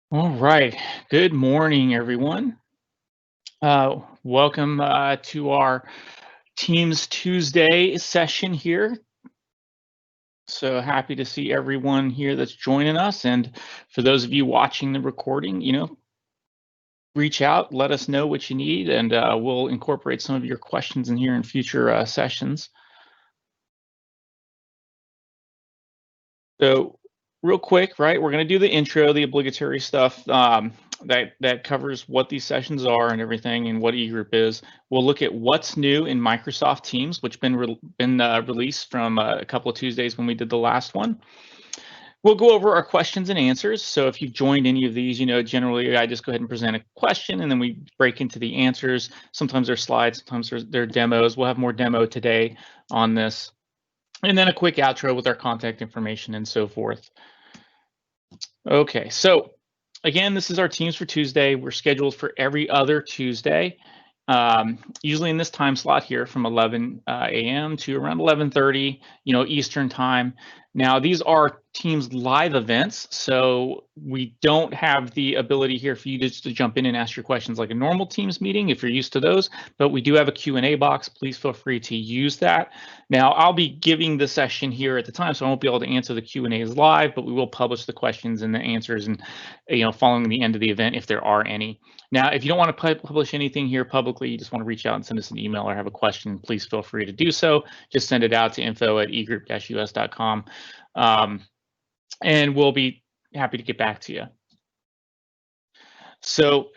All right. Good morning, everyone. Welcome to our Teams Tuesday session here. So happy to see everyone here that's joining us. And for those of you watching the recording, reach out, let us know what you need, and we'll incorporate some of your questions in here in future sessions. So real quick, right, we're going to do the intro, the obligatory stuff that covers what these sessions are and everything and what eGroup is. We'll look at what's new in Microsoft Teams, which been released from a couple of Tuesdays when we did the last one. We'll go over our questions and answers. So if you've joined any of these, generally I just go ahead and present a question and then we break into the answers. Sometimes they're slides, sometimes they're demos. We'll have more demo today on this. And then a quick outro with our contact information and so forth. Okay, so again, this is our Teams for Tuesday. We're scheduled for every other Tuesday, usually in this time slot here from 11 a.m. to around 11:30, Eastern time. Now, these are Teams live events, so we don't have the ability here for you just to jump in and ask your questions like a normal Teams meeting if you're used to those, but we do have a Q&A box. Please feel free to use that. Now, I'll be giving the session here at the time, so I won't be able to answer the Q&As live, but we will publish the questions and the answers and following the end of the event if there are any. Now, if you don't want to publish anything here publicly, you just want to reach out and send us an email or have a question, please feel free to do so. Just send it out to info@egroup-us.com, and we'll be happy to get back to you. So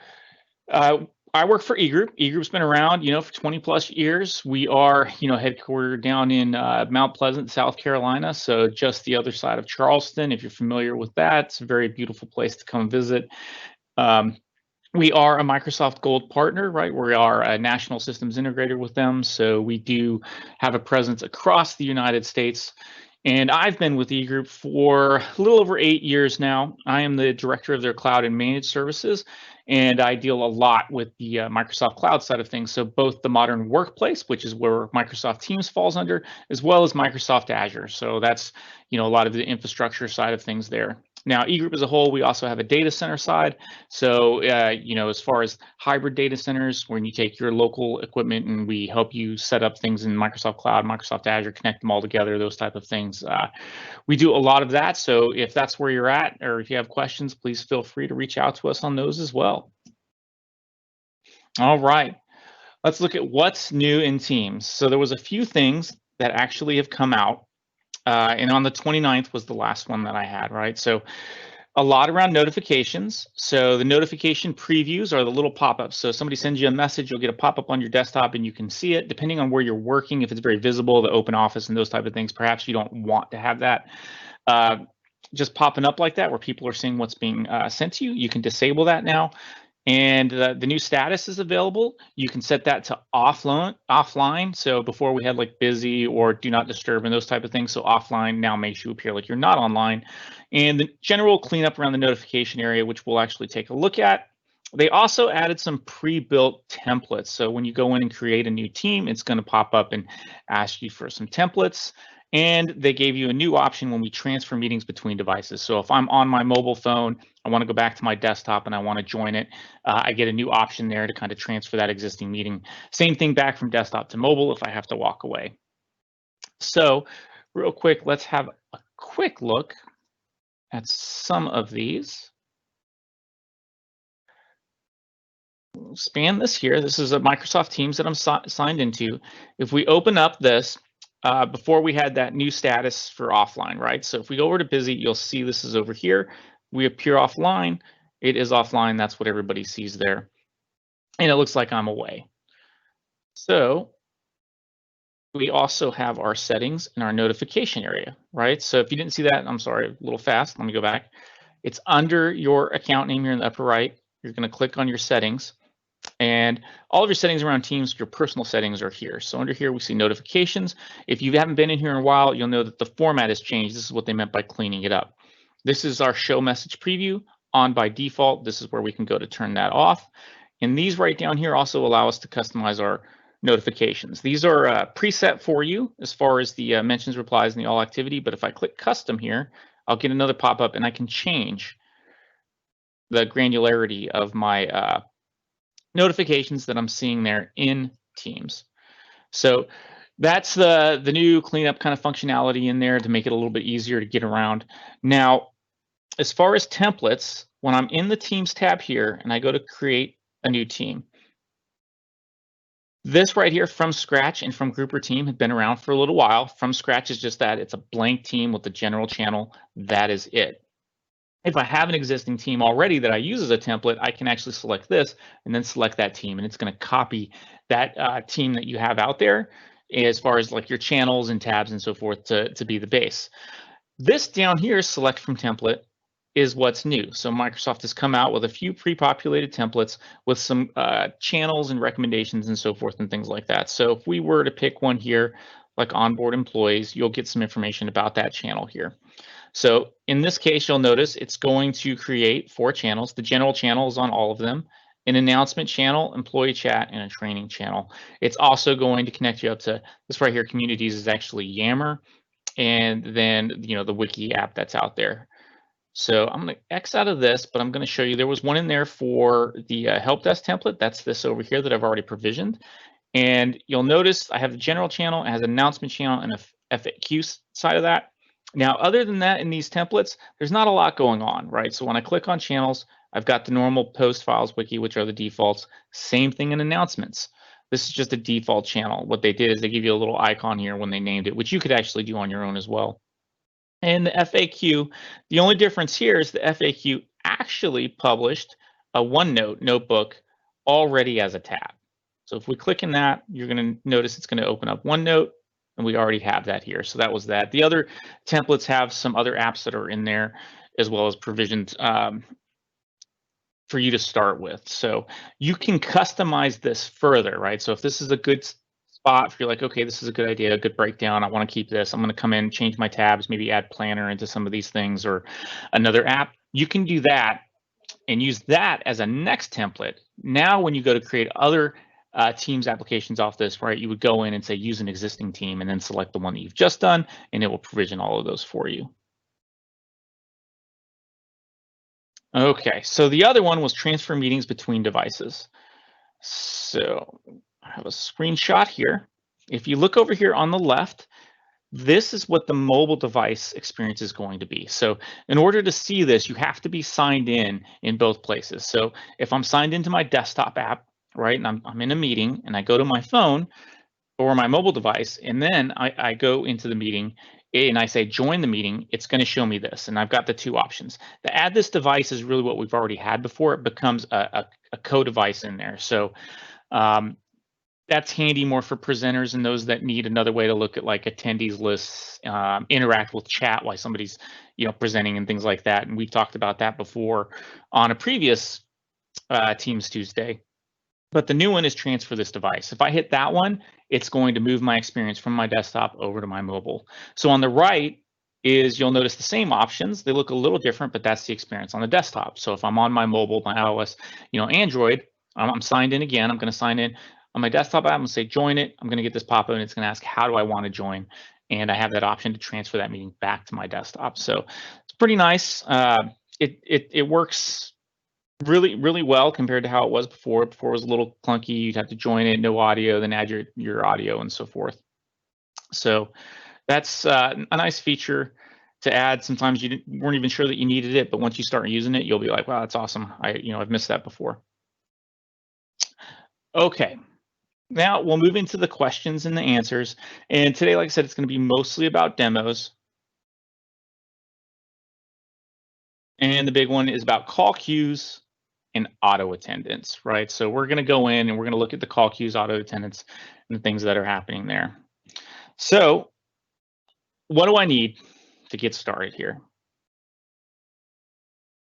I work for eGroup. eGroup's been around, for 20 plus years. We are, headquartered down in Mount Pleasant, South Carolina. So just the other side of Charleston. If you're familiar with that, it's a very beautiful place to come visit. We are a Microsoft Gold partner, right? We are a national systems integrator with them. So we do have a presence across the United States. And I've been with eGroup for a little over 8 years now. I am the director of their cloud and managed services, and I deal a lot with the Microsoft Cloud side of things. So both the modern workplace, which is where Microsoft Teams falls under, as well as Microsoft Azure. So that's, a lot of the infrastructure side of things there. Now, eGroup as a whole, we also have a data center side. So, as far as hybrid data centers, when you take your local equipment and we help you set up things in Microsoft Cloud, Microsoft Azure, connect them all together, those type of things. We do a lot of that. So if that's where you're at, or if you have questions, please feel free to reach out to us on those as well. All right, let's look at what's new in Teams. So there was a few things that actually have come out. And on the 29th was the last one that I had, right? So a lot around notifications. So the notification previews are the little pop-ups. So somebody sends you a message, you'll get a pop-up on your desktop and you can see it depending on where you're working. If it's very visible, the open office and those type of things, perhaps you don't want to have that just popping up like that where people are seeing what's being sent to you. You can disable that now. And the new status is available. You can set that to offline. So before we had like busy or do not disturb and those type of things. So offline now makes you appear like you're not online. And the general cleanup around the notification area, which we'll actually take a look at. They also added some pre-built templates. So when you go in and create a new team, it's going to pop up and ask you for some templates. And they gave you a new option when we transfer meetings between devices. So if I'm on my mobile phone, I want to go back to my desktop and I want to join it, I get a new option there to kind of transfer that existing meeting. Same thing back from desktop to mobile if I have to walk away. So real quick, let's have a quick look at some of these. Span this here. This is a Microsoft Teams that I'm signed into. If we open up this, before we had that new status for offline, right? So if we go over to busy, you'll see this is over here. We appear offline. It is offline. That's what everybody sees there. And it looks like I'm away. So we also have our settings in our notification area, right? So if you didn't see that, I'm sorry, a little fast. Let me go back. It's under your account name here in the upper right. You're going to click on your settings. And all of your settings around Teams, your personal settings are here. So under here, we see notifications. If you haven't been in here in a while, you'll know that the format has changed. This is what they meant by cleaning it up. This is our show message preview on by default. This is where we can go to turn that off. And these right down here also allow us to customize our notifications. These are preset for you as far as the mentions, replies, and the all activity. But if I click custom here, I'll get another pop-up and I can change the granularity of my notifications that I'm seeing there in Teams. So that's the new cleanup kind of functionality in there to make it a little bit easier to get around. Now, as far as templates, when I'm in the Teams tab here and I go to create a new team, this right here from scratch and from group or team had been around for a little while. From scratch is just that it's a blank team with the general channel. That is it. If I have an existing team already that I use as a template, I can actually select this and then select that team, and it's going to copy that team that you have out there as far as like your channels and tabs and so forth to be the base. This down here, select from template, is what's new. So Microsoft has come out with a few pre-populated templates with some channels and recommendations and so forth and things like that. So if we were to pick one here, like onboard employees, you'll get some information about that channel here. So in this case, you'll notice it's going to create 4 channels. The general channel is on all of them, an announcement channel, employee chat, and a training channel. It's also going to connect you up to this right here. Communities is actually Yammer, and then the wiki app that's out there. So I'm going to X out of this, but I'm going to show you there was one in there for the help desk template. That's this over here that I've already provisioned. And you'll notice I have the general channel, it has an announcement channel and a FAQ side of that. Now, other than that, in these templates, there's not a lot going on, right? So when I click on channels, I've got the normal post files wiki, which are the defaults. Same thing in announcements. This is just a default channel. What they did is they give you a little icon here when they named it, which you could actually do on your own as well. And the FAQ, the only difference here is the FAQ actually published a OneNote notebook already as a tab. So if we click in that, you're going to notice it's going to open up OneNote, and we already have that here. So that was that. The other templates have some other apps that are in there, as well as provisions for you to start with. So you can customize this further, right? So if this is a good spot, if you're like, okay, this is a good idea, a good breakdown, I want to keep this, I'm going to come in, change my tabs, maybe add Planner into some of these things or another app, you can do that and use that as a next template. Now, when you go to create other Teams applications off this, right, you would go in and say use an existing team and then select the one that you've just done, and it will provision all of those for you. Okay, so the other one was transfer meetings between devices. So I have a screenshot here. If you look over here on the left, this is what the mobile device experience is going to be. So in order to see this, you have to be signed in both places. So if I'm signed into my desktop app, right, and I'm in a meeting and I go to my phone or my mobile device, and then I go into the meeting and I say join the meeting, it's going to show me this. And I've got the 2 options. The add this device is really what we've already had before. It becomes a co-device in there. So that's handy more for presenters and those that need another way to look at like attendees lists, interact with chat while somebody's presenting and things like that. And we've talked about that before on a previous Teams Tuesday. But the new one is transfer this device. If I hit that one, it's going to move my experience from my desktop over to my mobile. So on the right is, you'll notice the same options. They look a little different, but that's the experience on the desktop. So if I'm on my mobile, my iOS, Android, I'm signed in again. I'm going to sign in on my desktop app. I'm going to say join it. I'm going to get this pop-up and it's going to ask, how do I want to join? And I have that option to transfer that meeting back to my desktop. So it's pretty nice. It works really well compared to how it was before. Before it was a little clunky. You'd have to join it, no audio, then add your audio and so forth. So that's a nice feature to add. Sometimes you weren't even sure that you needed it, but once you start using it, you'll be like, wow, that's awesome. I've missed that before. Okay, now we'll move into the questions and the answers. And today, like I said, it's going to be mostly about demos. And the big one is about call queues and auto attendance, right? So we're going to go in and we're going to look at the call queues, auto attendance, and the things that are happening there. So what do I need to get started here?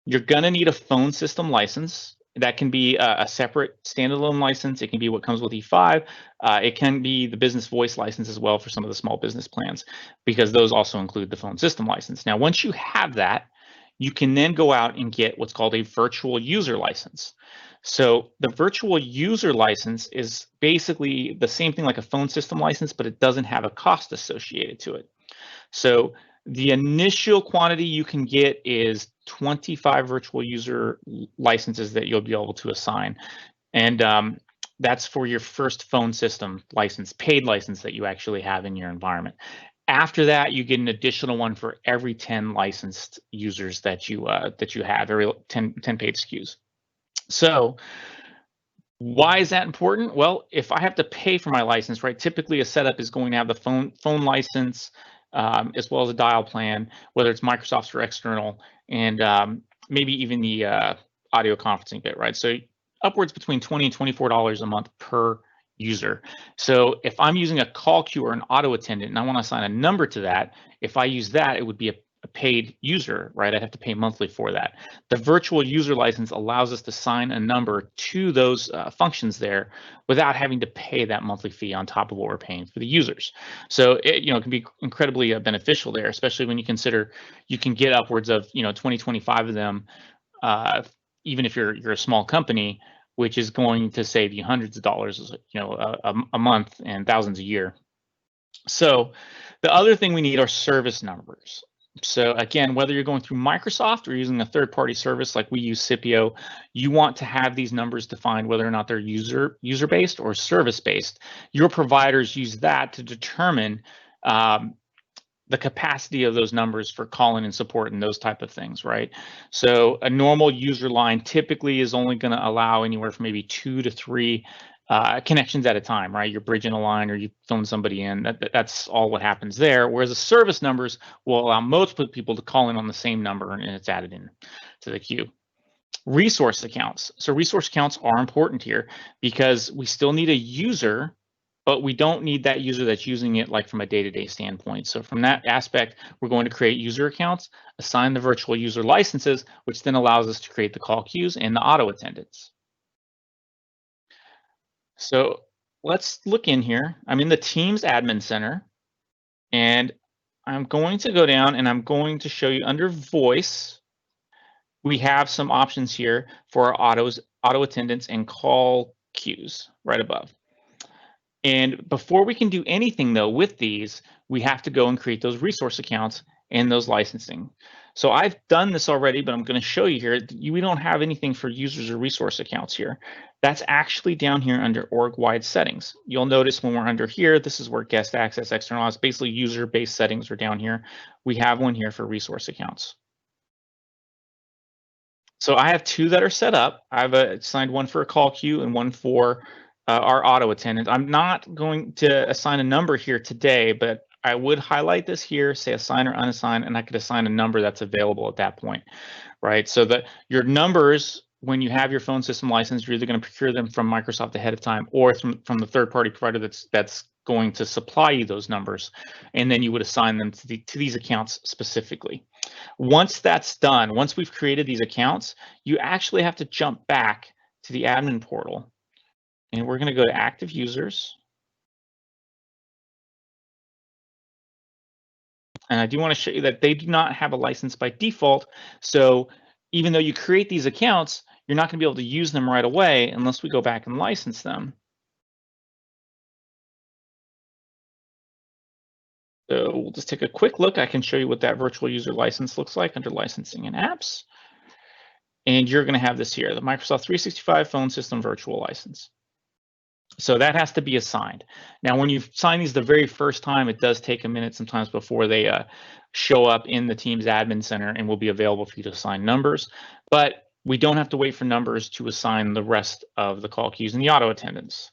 You're going to need a phone system license. That can be a separate standalone license. It can be what comes with E5. It can be the business voice license as well for some of the small business plans, because those also include the phone system license. Now, once you have that, you can then go out and get what's called a virtual user license. So the virtual user license is basically the same thing like a phone system license, but it doesn't have a cost associated to it. So The initial quantity you can get is 25 virtual user licenses that you'll be able to assign. And that's for your first phone system license, paid license that you actually have in your environment. After that, you get an additional one for every 10 licensed users that you have, every 10 paid SKUs. So why is that important? Well, if I have to pay for my license, right, typically a setup is going to have the phone license, as well as a dial plan, whether it's Microsoft's or external, and maybe even the audio conferencing bit, right? So upwards between $20 and $24 a month per user. So if I'm using a call queue or an auto attendant and I want to assign a number to that, if I use that, it would be a paid user, right? I'd have to pay monthly for that. The virtual user license allows us to assign a number to those functions there without having to pay that monthly fee on top of what we're paying for the users. So it can be incredibly beneficial there, especially when you consider you can get upwards of 20, 25 of them, even if you're a small company, which is going to save you hundreds of dollars, a month and thousands a year. So the other thing we need are service numbers. So again, whether you're going through Microsoft or using a third-party service like we use Scipio, you want to have these numbers defined whether or not they're user-based or service-based. Your providers use that to determine the capacity of those numbers for calling and support and those type of things, right? So a normal user line typically is only going to allow anywhere from maybe 2 to 3 connections at a time, right? You're bridging a line or you phone somebody in. That's all what happens there. Whereas the service numbers will allow multiple people to call in on the same number, and it's added in to the queue. Resource accounts. So resource accounts are important here because we still need a user, but we don't need that user that's using it like from a day-to-day standpoint. So from that aspect, we're going to create user accounts, assign the virtual user licenses, which then allows us to create the call queues and the auto attendants. So let's look in here. I'm in the Teams Admin Center, and I'm going to go down and I'm going to show you under Voice. We have some options here for our auto attendants and call queues right above. And before we can do anything though with these, we have to go and create those resource accounts and those licensing. So I've done this already, but I'm going to show you here. We don't have anything for users or resource accounts here. That's actually down here under org-wide settings. You'll notice when we're under here, this is where guest access, external, it's basically user-based settings are down here. We have one here for resource accounts. So I have 2 that are set up. I've assigned one for a call queue and one for our auto attendant. I'm not going to assign a number here today, but I would highlight this here, say assign or unassign, and I could assign a number that's available at that point, right? So that your numbers, when you have your phone system license, you're either going to procure them from Microsoft ahead of time or from the third-party provider that's going to supply you those numbers, and then you would assign them to these accounts specifically. Once that's done, once we've created these accounts, you actually have to jump back to the admin portal, and we're going to go to active users. And I do want to show you that they do not have a license by default. So even though you create these accounts, you're not going to be able to use them right away unless we go back and license them. So we'll just take a quick look. I can show you what that virtual user license looks like under licensing and apps. And you're going to have this here, the Microsoft 365 phone system virtual license. So that has to be assigned. Now, when you sign these the very first time, it does take a minute sometimes before they show up in the Teams Admin Center and will be available for you to assign numbers. But we don't have to wait for numbers to assign the rest of the call queues and the auto attendants.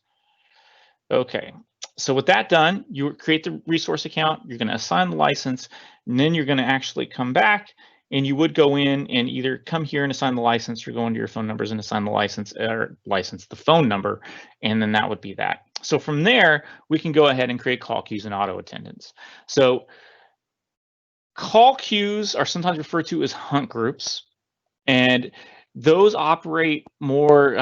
Okay, so with that done, you create the resource account, you're going to assign the license, and then you're going to actually come back and you would go in and either come here and assign the license or go into your phone numbers and assign the license or license the phone number, and then that would be that. So from there, we can go ahead and create call queues and auto attendants. So call queues are sometimes referred to as hunt groups, and those operate more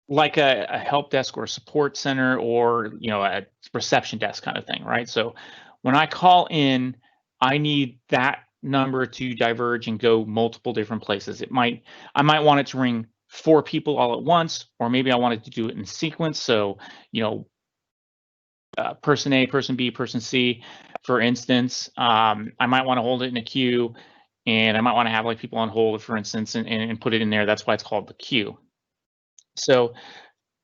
like a help desk or a support center or a reception desk kind of thing, right? So when I call in, I need that number to diverge and go multiple different places. I might want it to ring 4 people all at once, or maybe I wanted to do it in sequence. So person A, person B, person C, for instance. I might want to hold it in a queue, and I might want to have like people on hold, for instance, and put it in there. That's why it's called the queue. So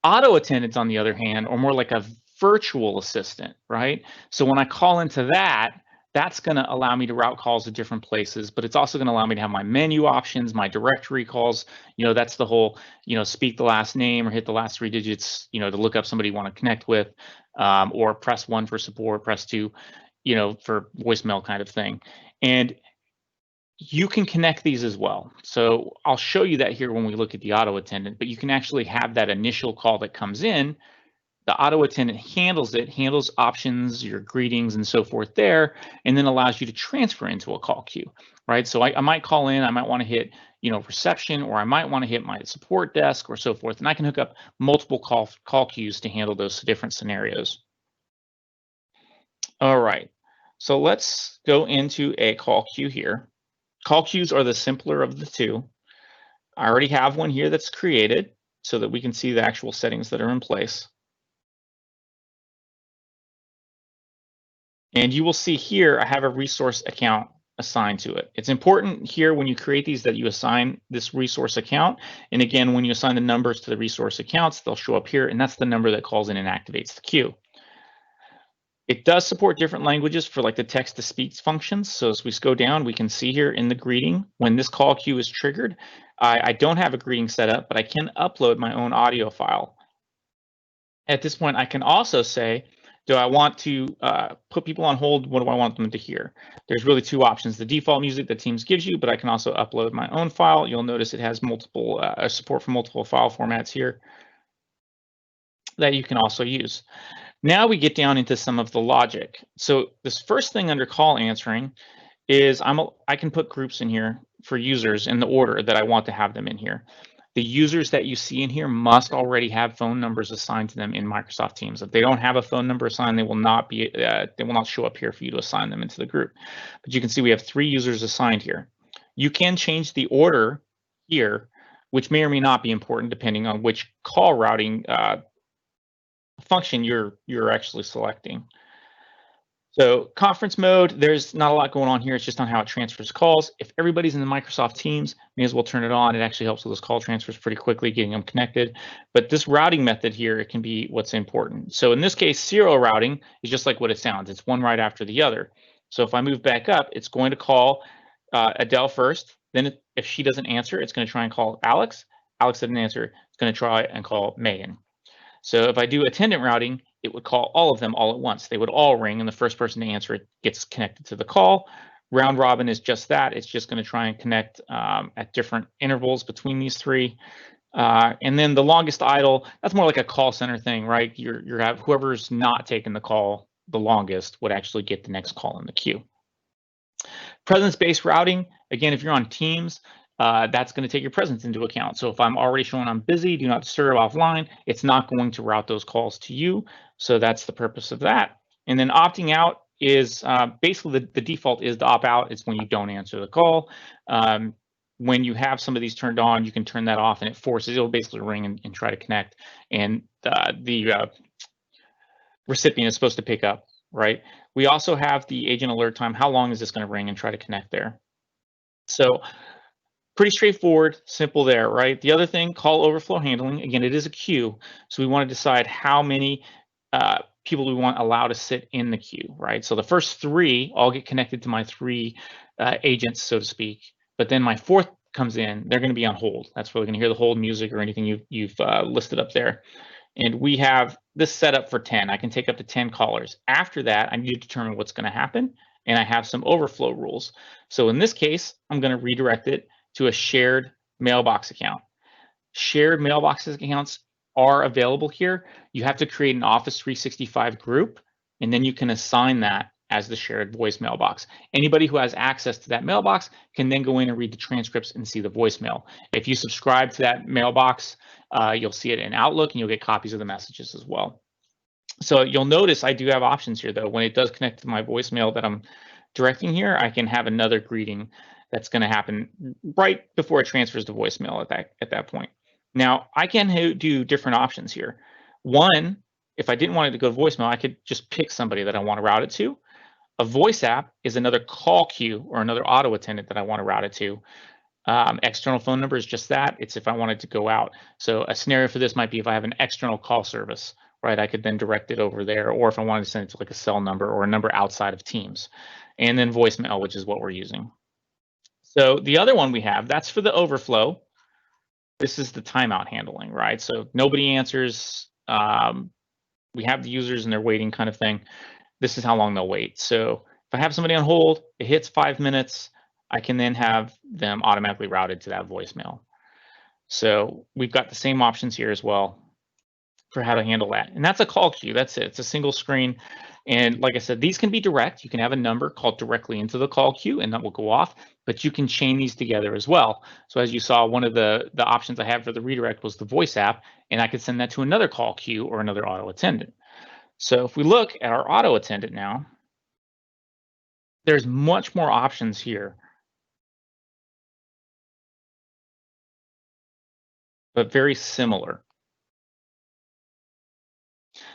auto attendants, on the other hand, are more like a virtual assistant, right? So when I call into that, that's going to allow me to route calls to different places, but it's also going to allow me to have my menu options, my directory calls. That's the whole, speak the last name or hit the last 3 digits, to look up somebody you want to connect with, or press 1 for support, press 2, for voicemail kind of thing. And you can connect these as well. So I'll show you that here when we look at the auto attendant, but you can actually have that initial call that comes in. The auto attendant handles options, your greetings and so forth there, and then allows you to transfer into a call queue, right? So I might call in, I might want to hit, reception, or I might want to hit my support desk or so forth, and I can hook up multiple call queues to handle those different scenarios. All right, so let's go into a call queue here. Call queues are the simpler of the two. I already have one here that's created so that we can see the actual settings that are in place. And you will see here, I have a resource account assigned to it. It's important here when you create these that you assign this resource account. And again, when you assign the numbers to the resource accounts, they'll show up here, and that's the number that calls in and activates the queue. It does support different languages for like the text to speech functions. So as we go down, we can see here in the greeting, when this call queue is triggered, I don't have a greeting set up, but I can upload my own audio file. At this point, I can also say, do I want to put people on hold? What do I want them to hear? There's really 2 options: the default music that Teams gives you, but I can also upload my own file. You'll notice it has multiple support for multiple file formats here that you can also use. Now we get down into some of the logic. So this first thing under call answering is I can put groups in here for users in the order that I want to have them in here. The users that you see in here must already have phone numbers assigned to them in Microsoft Teams. If they don't have a phone number assigned, they will not show up here for you to assign them into the group. But you can see we have 3 users assigned here. You can change the order here, which may or may not be important depending on which call routing function you're actually selecting. So conference mode, there's not a lot going on here. It's just on how it transfers calls. If everybody's in the Microsoft Teams, may as well turn it on. It actually helps with those call transfers pretty quickly, getting them connected. But this routing method here, it can be what's important. So in this case, serial routing is just like what it sounds. It's one right after the other. So if I move back up, it's going to call Adele first. Then if she doesn't answer, it's going to try and call Alex. Alex didn't answer. It's going to try and call Megan. So if I do attendant routing, it would call all of them all at once. They would all ring, and the first person to answer it gets connected to the call. Round robin is just that. It's just going to try and connect at different intervals between these 3. And then the longest idle, that's more like a call center thing, right? Whoever's not taking the call the longest would actually get the next call in the queue. Presence-based routing, again, if you're on Teams, that's going to take your presence into account. So if I'm already showing I'm busy, do not disturb offline, it's not going to route those calls to you. So that's the purpose of that. And then opting out is basically the default is to opt out. It's when you don't answer the call. When you have some of these turned on, you can turn that off, and it'll basically ring and try to connect. And the recipient is supposed to pick up, right? We also have the agent alert time. How long is this going to ring, and try to connect there? So pretty straightforward, simple there, right? The other thing, call overflow handling. Again, it is a queue, so we want to decide how many people we want allowed to sit in the queue, right? So the first 3 all get connected to my 3 agents, so to speak. But then my 4th comes in, they're going to be on hold. That's where we're going to hear the hold music or anything you've listed up there. And we have this set up for 10. I can take up to 10 callers. After that, I need to determine what's going to happen, and I have some overflow rules. So in this case, I'm going to redirect it to a shared mailbox account. Shared mailbox accounts are available here. You have to create an Office 365 group, and then you can assign that as the shared voice mailbox. Anybody who has access to that mailbox can then go in and read the transcripts and see the voicemail. If you subscribe to that mailbox, you'll see it in Outlook, and you'll get copies of the messages as well. So you'll notice I do have options here, though. When it does connect to my voicemail that I'm directing here, I can have another greeting that's going to happen right before it transfers to voicemail at that point. Now, I can do different options here. One if I didn't want it to go to voicemail, I could just pick somebody that I want to route it to. A voice app is another call queue or another auto attendant that I want to route it to. External phone number is just that. It's if I wanted to go out. So a scenario for this might be if I have an external call service, right? I could then direct it over there, or if I wanted to send it to like a cell number or a number outside of Teams. And then voicemail, which is what we're using. So the other one we have, that's for the overflow. This is the timeout handling, right? So nobody answers. We have the users and they're waiting kind of thing. This is how long they'll wait. So if I have somebody on hold, it hits 5 minutes, I can then have them automatically routed to that voicemail. So we've got the same options here as well for how to handle that. And that's a call queue. That's it. It's a single screen. And like I said, these can be direct. You can have a number called directly into the call queue and that will go off, but you can chain these together as well. So as you saw, one of the options I have for the redirect was the voice app, and I could send that to another call queue or another auto attendant. So if we look at our auto attendant now, there's much more options here, but very similar.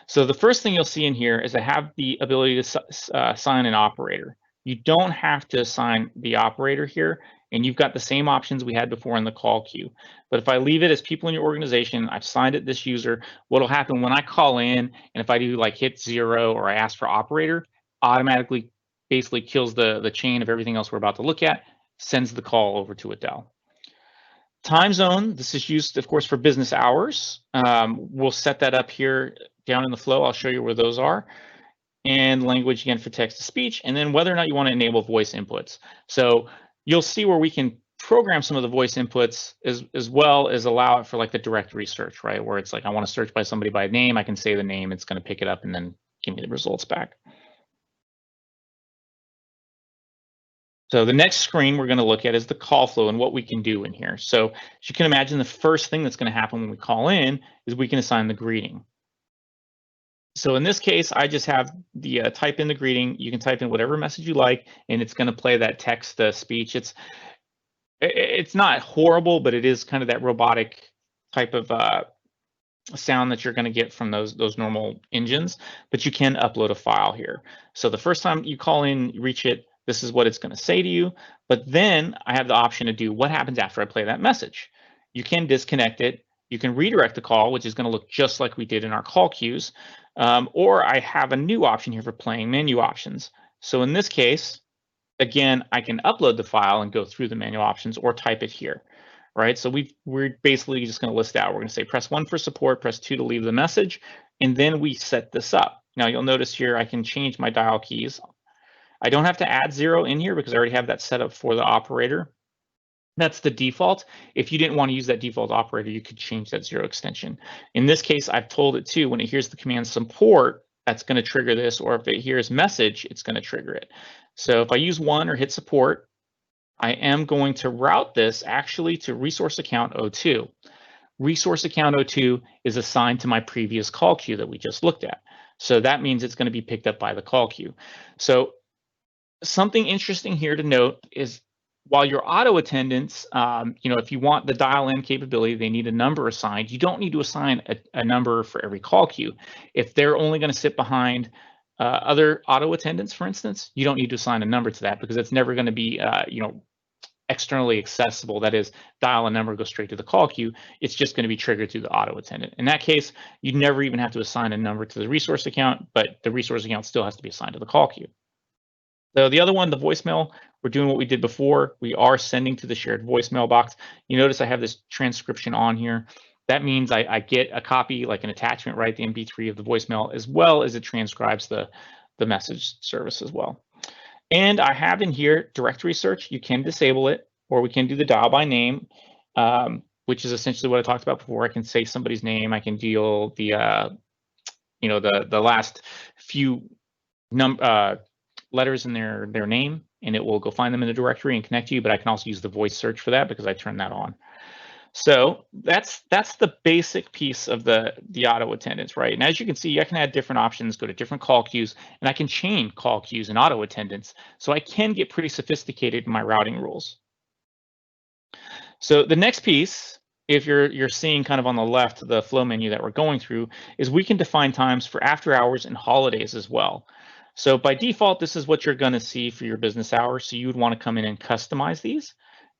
So the first thing you'll see in here is I have the ability to assign an operator. You don't have to assign the operator here, and you've got the same options we had before in the call queue. But if I leave it as people in your organization, I've signed it this user, what'll happen when I call in, and if I do like hit 0 or I ask for operator, automatically basically kills the chain of everything else we're about to look at, sends the call over to Adele. Time zone, this is used, of course, for business hours. We'll set that up here down in the flow. I'll show you where those are. And language, again, for text to speech, and then whether or not you want to enable voice inputs. So you'll see where we can program some of the voice inputs as well as allow it for like the directory search, right? Where it's like, I want to search by somebody by name, I can say the name, it's going to pick it up and then give me the results back. So the next screen we're going to look at is the call flow and what we can do in here. So as you can imagine, the first thing that's going to happen when we call in is we can assign the greeting. So in this case, I just have the type in the greeting. You can type in whatever message you like, and it's going to play that text speech. It's not horrible, but it is kind of that robotic type of sound that you're going to get from those normal engines. But you can upload a file here. So the first time you call in, you reach it, this is what it's going to say to you. But then I have the option to do what happens after I play that message. You can disconnect it. You can redirect the call, which is going to look just like we did in our call queues. Or I have a new option here for playing menu options. So in this case, again, I can upload the file and go through the menu options or type it here, right? So we're basically just going to list out. We're going to say press 1 for support, press 2 to leave the message, and then we set this up. Now you'll notice here I can change my dial keys. I don't have to add 0 in here because I already have that set up for the operator. That's the default. If you didn't want to use that default operator, you could change that 0 extension. In this case, I've told it to, when it hears the command support, that's going to trigger this, or if it hears message, it's going to trigger it. So if I use 1 or hit support, I am going to route this actually to resource account 02. Resource account 02 is assigned to my previous call queue that we just looked at. So that means it's going to be picked up by the call queue. So something interesting here to note is while your auto attendants, if you want the dial-in capability, they need a number assigned. You don't need to assign a number for every call queue. If they're only going to sit behind other auto attendants, for instance, you don't need to assign a number to that because it's never going to be, externally accessible. That is, dial a number, go straight to the call queue. It's just going to be triggered through the auto attendant. In that case, you never even have to assign a number to the resource account, but the resource account still has to be assigned to the call queue. So the other one, the voicemail, we're doing what we did before. We are sending to the shared voicemail box. You notice I have this transcription on here. That means I get a copy, like an attachment, right, the MP3 of the voicemail, as well as it transcribes the message service as well. And I have in here directory search. You can disable it, or we can do the dial by name, which is essentially what I talked about before. I can say somebody's name. I can deal the last few letters in their name, and it will go find them in the directory and connect you. But I can also use the voice search for that because I turned that on. So that's the basic piece of the auto attendants, right? And as you can see, I can add different options, go to different call queues, and I can chain call queues and auto attendants. So I can get pretty sophisticated in my routing rules. So the next piece if you're seeing kind of on the left, the flow menu that we're going through, is we can define times for after hours and holidays as well. So by default, this is what you're going to see for your business hours. So you would want to come in and customize these,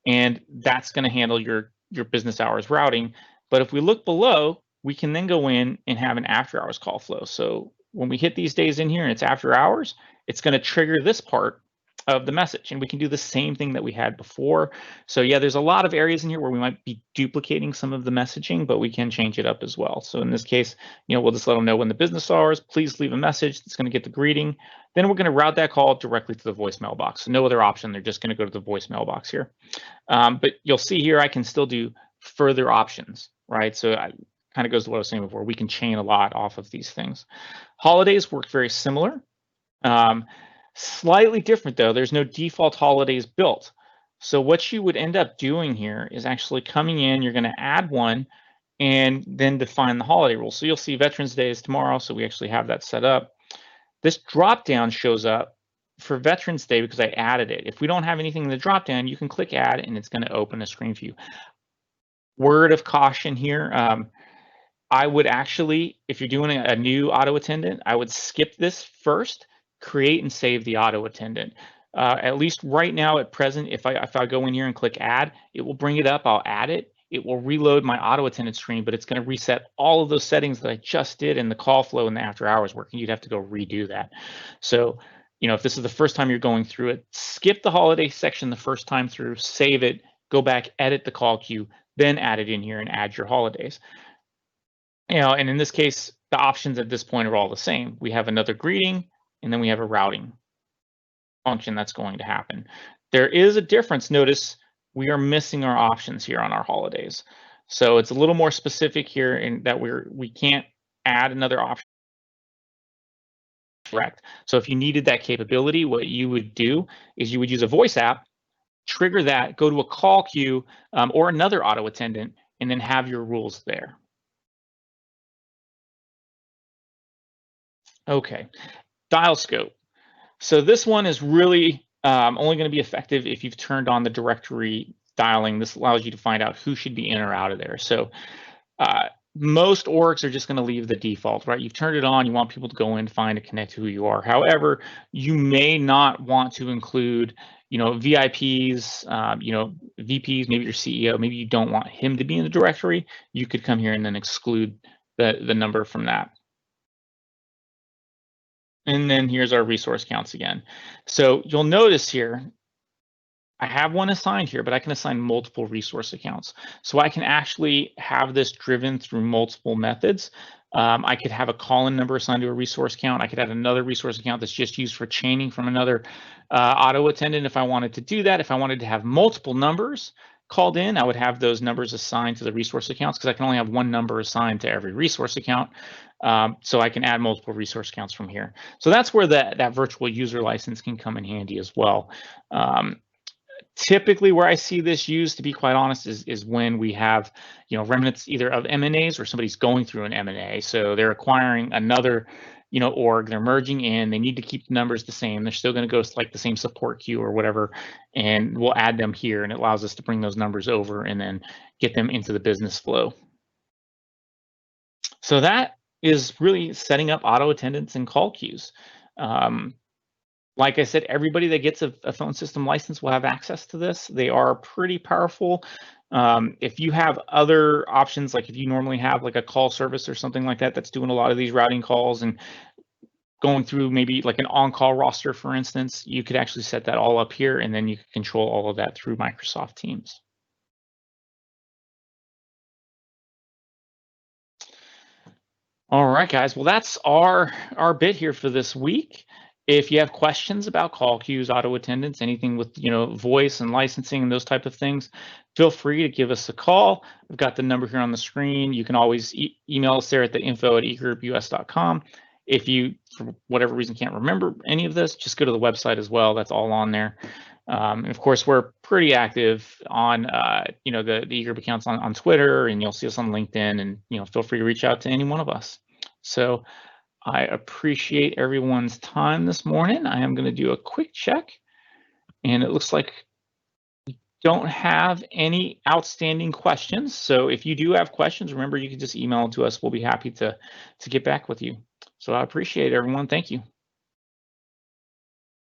and that's going to handle your business hours routing. But if we look below, we can then go in and have an after hours call flow. So when we hit these days in here and it's after hours, it's going to trigger this part of the message, and we can do the same thing that we had before. So yeah, there's a lot of areas in here where we might be duplicating some of the messaging, but we can change it up as well. So in this case, we'll just let them know when the business hours, please leave a message that's going to get the greeting. Then we're going to route that call directly to the voicemail box. So no other option. They're just going to go to the voicemail box here. But you'll see here, I can still do further options, right? So I kind of goes to what I was saying before. We can chain a lot off of these things. Holidays work very similar. Slightly different though, there's no default holidays built. So what you would end up doing here is actually coming in, you're going to add one and then define the holiday rule. So you'll see Veterans Day is tomorrow, so we actually have that set up. This drop down shows up for Veterans Day because I added it. If we don't have anything in the drop down, you can click add and it's going to open a screen view. Word of caution here, I would actually, if you're doing a new auto attendant, I would skip this first, create and save the auto attendant. At least right now at present, if I go in here and click add, it will bring it up, I'll add it. It will reload my auto attendant screen, but it's going to reset all of those settings that I just did in the call flow and the after hours work, and you'd have to go redo that. So, if this is the first time you're going through it, skip the holiday section the first time through, save it, go back, edit the call queue, then add it in here and add your holidays. And in this case, the options at this point are all the same. We have another greeting, and then we have a routing function that's going to happen. There is a difference. Notice we are missing our options here on our holidays. So it's a little more specific here in that we can't add another option. Correct. So if you needed that capability, what you would do is you would use a voice app, trigger that, go to a call queue or another auto attendant, and then have your rules there. Okay, dial scope. So this one is really only going to be effective if you've turned on the directory dialing. This allows you to find out who should be in or out of there. So most orgs are just going to leave the default, right? You've turned it on, you want people to go in, find and connect who you are. However, you may not want to include, VIPs, VPs, maybe your CEO, maybe you don't want him to be in the directory. You could come here and then exclude the number from that. And then here's our resource counts again. So you'll notice here, I have one assigned here, but I can assign multiple resource accounts. So I can actually have this driven through multiple methods. I could have a call-in number assigned to a resource account. I could have another resource account that's just used for chaining from another auto attendant if I wanted to do that. If I wanted to have multiple numbers called in, I would have those numbers assigned to the resource accounts because I can only have one number assigned to every resource account. So I can add multiple resource accounts from here. So that's where that virtual user license can come in handy as well. Typically where I see this used, to be quite honest, is when we have, remnants either of M&As or somebody's going through an M&A. So they're acquiring another, org, they're merging in, they need to keep the numbers the same. They're still going to go like the same support queue or whatever, and we'll add them here, and it allows us to bring those numbers over and then get them into the business flow. So that is really setting up auto attendants and call queues. Like I said, everybody that gets a phone system license will have access to this. They are pretty powerful. If you have other options, like if you normally have like a call service or something like that that's doing a lot of these routing calls and going through maybe like an on-call roster, for instance, you could actually set that all up here, and then you can control all of that through Microsoft Teams. All right, guys. Well, that's our bit here for this week. If you have questions about call queues, auto attendants, anything with voice and licensing and those type of things, feel free to give us a call. We've got the number here on the screen. You can always email us there at the info@egroupus.com. If you, for whatever reason, can't remember any of this, just go to the website as well. That's all on there. And of course, we're pretty active on the eGroup accounts on Twitter, and you'll see us on LinkedIn, and feel free to reach out to any one of us. So I appreciate everyone's time this morning. I am going to do a quick check, and it looks like we don't have any outstanding questions. So if you do have questions, remember you can just email them to us. We'll be happy to get back with you. So I appreciate it, everyone. Thank you.